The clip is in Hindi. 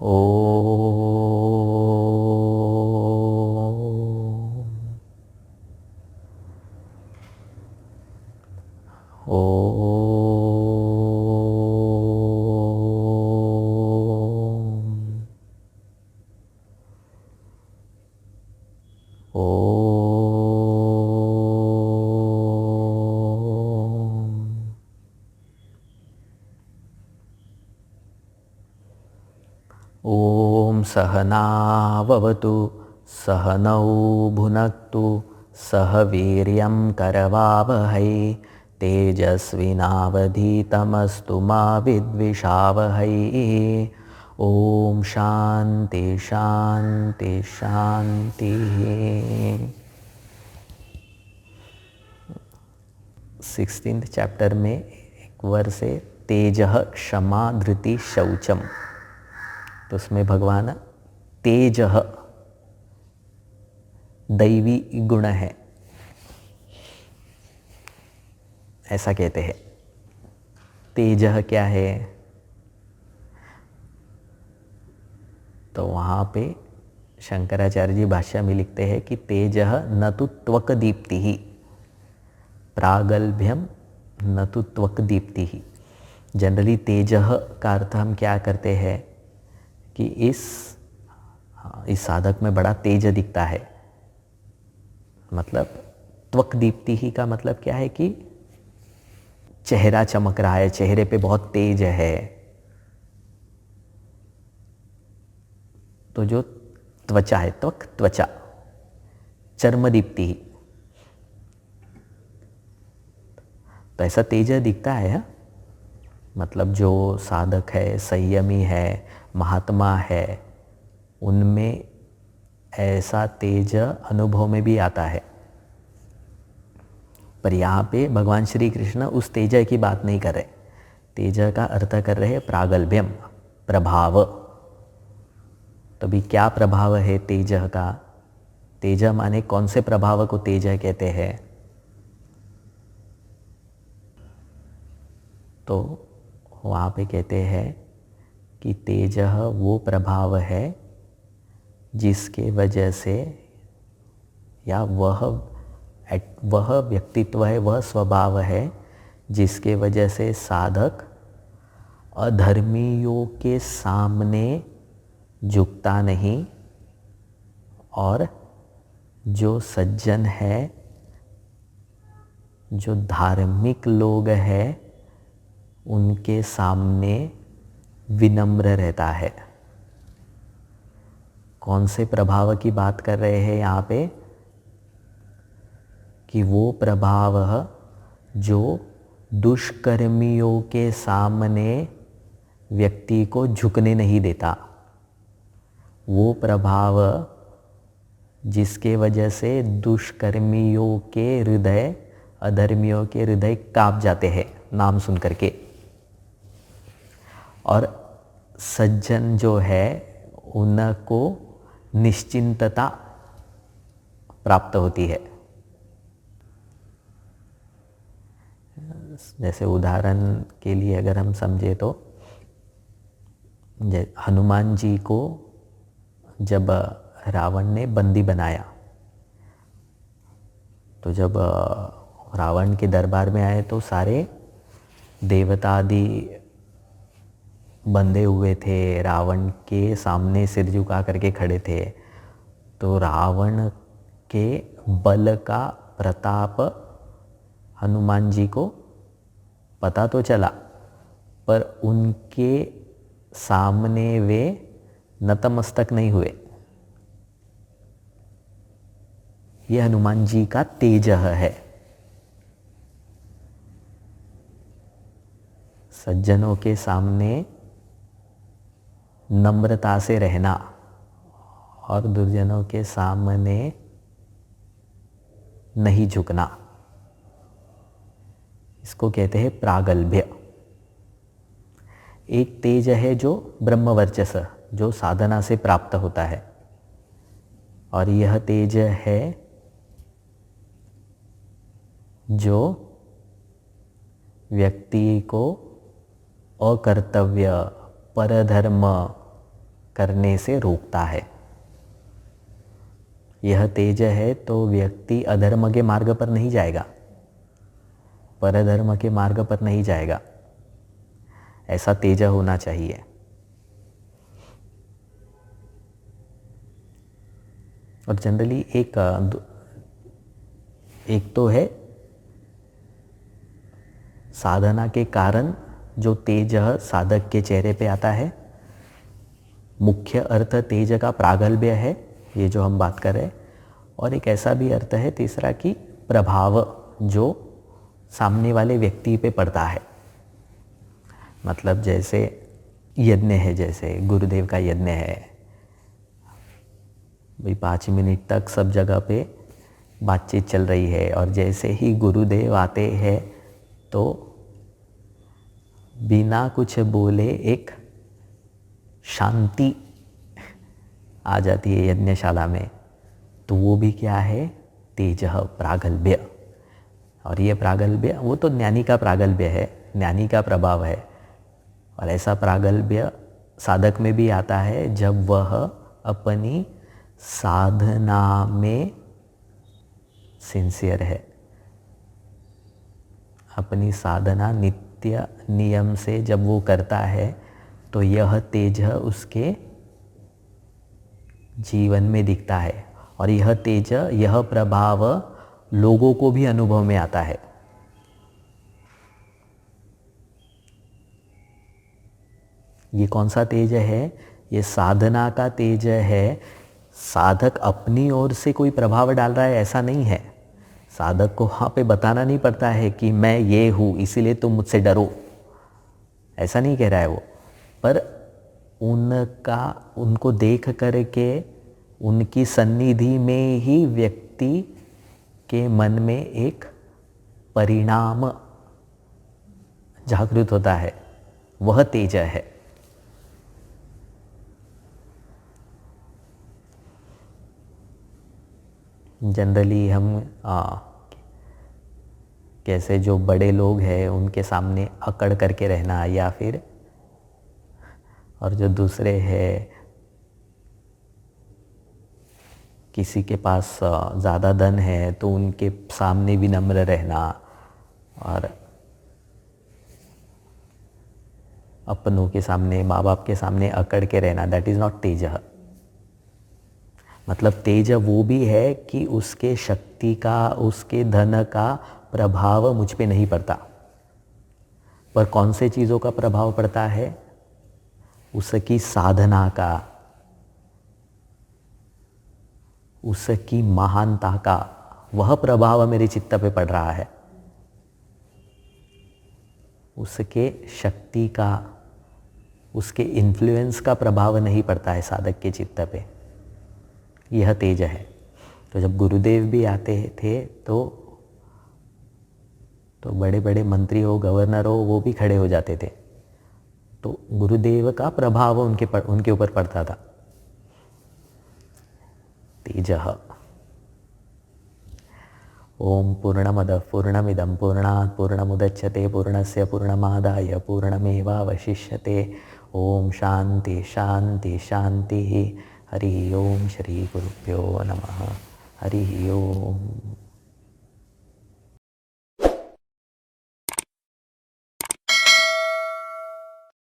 ॐ सहनाववतु सहनौ भुनक्तु सह वीर्यं करवावहै तेजस्विनावधीतमस्तु मा विद्विषावहै। ॐ शान्ति शान्ति शान्तिः। 16th चैप्टर में एक वर्स है तेजः क्षमा धृति शौचम। तो उसमें भगवान तेजः दैवी गुण है ऐसा कहते हैं। तेजः क्या है? तो वहाँ पे शंकराचार्य जी भाष्य में लिखते हैं कि तेजः न तु त्वक दीप्ति ही प्रागल्भ्यम न तु त्वक दीप्ति ही। जनरली तेजः का अर्थ हम क्या करते हैं कि इस साधक में बड़ा तेज दिखता है। मतलब त्वक दीप्ति ही का मतलब क्या है कि चेहरा चमक रहा है, चेहरे पे बहुत तेज है। तो जो त्वचा है, त्वक त्वचा, चर्म दीप्ति ही, तो ऐसा तेज दिखता है। हा? मतलब जो साधक है, संयमी है, महात्मा है, उनमें ऐसा तेज अनुभव में भी आता है। पर यहाँ पे भगवान श्री कृष्ण उस तेज की बात नहीं कर रहे। तेज का अर्थ कर रहे हैं प्रागल्भ्यम, प्रभाव। तो भी क्या प्रभाव है तेज का? तेज माने कौन से प्रभाव को तेज कहते हैं? तो वहाँ पे कहते हैं कि तेज वो प्रभाव है जिसके वजह से, या वह व्यक्तित्व है, वह स्वभाव है जिसके वजह से साधक अधर्मियों के सामने झुकता नहीं, और जो सज्जन है, जो धार्मिक लोग हैं, उनके सामने विनम्र रहता है। कौन से प्रभाव की बात कर रहे हैं यहाँ पे? कि वो प्रभाव जो दुष्कर्मियों के सामने व्यक्ति को झुकने नहीं देता, वो प्रभाव जिसके वजह से दुष्कर्मियों के हृदय, अधर्मियों के हृदय कांप जाते हैं नाम सुन करके, और सज्जन जो है उनको निश्चिंतता प्राप्त होती है। जैसे उदाहरण के लिए अगर हम समझे तो हनुमान जी को जब रावण ने बंदी बनाया, तो जब रावण के दरबार में आए तो सारे देवता आदि बंधे हुए थे, रावण के सामने सिर झुका करके खड़े थे। तो रावण के बल का प्रताप हनुमान जी को पता तो चला, पर उनके सामने वे नतमस्तक नहीं हुए। यह हनुमान जी का तेज है। सज्जनों के सामने नम्रता से रहना और दुर्जनों के सामने नहीं झुकना, इसको कहते हैं प्रागल्भ्य। एक तेज है जो ब्रह्मवर्चस, जो साधना से प्राप्त होता है, और यह तेज है जो व्यक्ति को अकर्तव्य, परधर्म, करने से रोकता है। यह तेज है तो व्यक्ति अधर्म के मार्ग पर नहीं जाएगा, परधर्म के मार्ग पर नहीं जाएगा। ऐसा तेज होना चाहिए। और जनरली एक तो है साधना के कारण जो तेज साधक के चेहरे पे आता है। मुख्य अर्थ तेज का प्रागल्भ्य है, ये जो हम बात कर रहे हैं। और एक ऐसा भी अर्थ है तीसरा कि प्रभाव जो सामने वाले व्यक्ति पे पड़ता है। मतलब जैसे यज्ञ है, जैसे गुरुदेव का यज्ञ है भाई, 5 मिनट तक सब जगह पे बातचीत चल रही है, और जैसे ही गुरुदेव आते हैं तो बिना कुछ बोले एक शांति आ जाती है यज्ञशाला में। तो वो भी क्या है? तेज, प्रागल्भ्य। और ये प्रागल्भ्य वो तो ज्ञानी का प्रागल्भ्य है, ज्ञानी का प्रभाव है। और ऐसा प्रागल्भ्य साधक में भी आता है जब वह अपनी साधना में सिंसियर है, अपनी साधना नित्य नियम से जब वो करता है तो यह तेज उसके जीवन में दिखता है। और यह तेज, यह प्रभाव लोगों को भी अनुभव में आता है। ये कौन सा तेज है? ये साधना का तेज है। साधक अपनी ओर से कोई प्रभाव डाल रहा है ऐसा नहीं है। साधक को वहाँ पे बताना नहीं पड़ता है कि मैं ये हूँ इसीलिए तुम मुझसे डरो, ऐसा नहीं कह रहा है वो। पर उनको देख करके उनकी सन्निधि में ही व्यक्ति के मन में एक परिणाम जागृत होता है, वह तेज है। जनरली हम कैसे जो बड़े लोग हैं उनके सामने अकड़ करके रहना, या फिर और जो दूसरे हैं किसी के पास ज़्यादा धन है तो उनके सामने विनम्र रहना, और अपनों के सामने, माँ बाप के सामने अकड़ के रहना, दैट इज़ नॉट तेज। मतलब तेज वो भी है कि उसके शक्ति का, उसके धन का प्रभाव मुझ पे नहीं पड़ता। पर कौन से चीज़ों का प्रभाव पड़ता है? उसकी साधना का, उसकी महानता का, वह प्रभाव मेरे चित्त पे पड़ रहा है। उसके शक्ति का, उसके इन्फ्लुएंस का प्रभाव नहीं पड़ता है साधक के चित्त पे। यह तेज है। तो जब गुरुदेव भी आते थे तो बड़े बड़े मंत्री हो, गवर्नर हो, वो भी खड़े हो जाते थे। तो गुरुदेव का प्रभाव उनके ऊपर पड़ता था। तेजः। ओम पूर्णमदः पूर्णमिदं पूर्णात् पूर्णमुदच्यते पूर्णस्य पूर्णमादाय पूर्णमेवावशिष्यते। ओम शांति शांति शांति। हरि ओम। श्री गुरुभ्यो नमः। हरि ओम।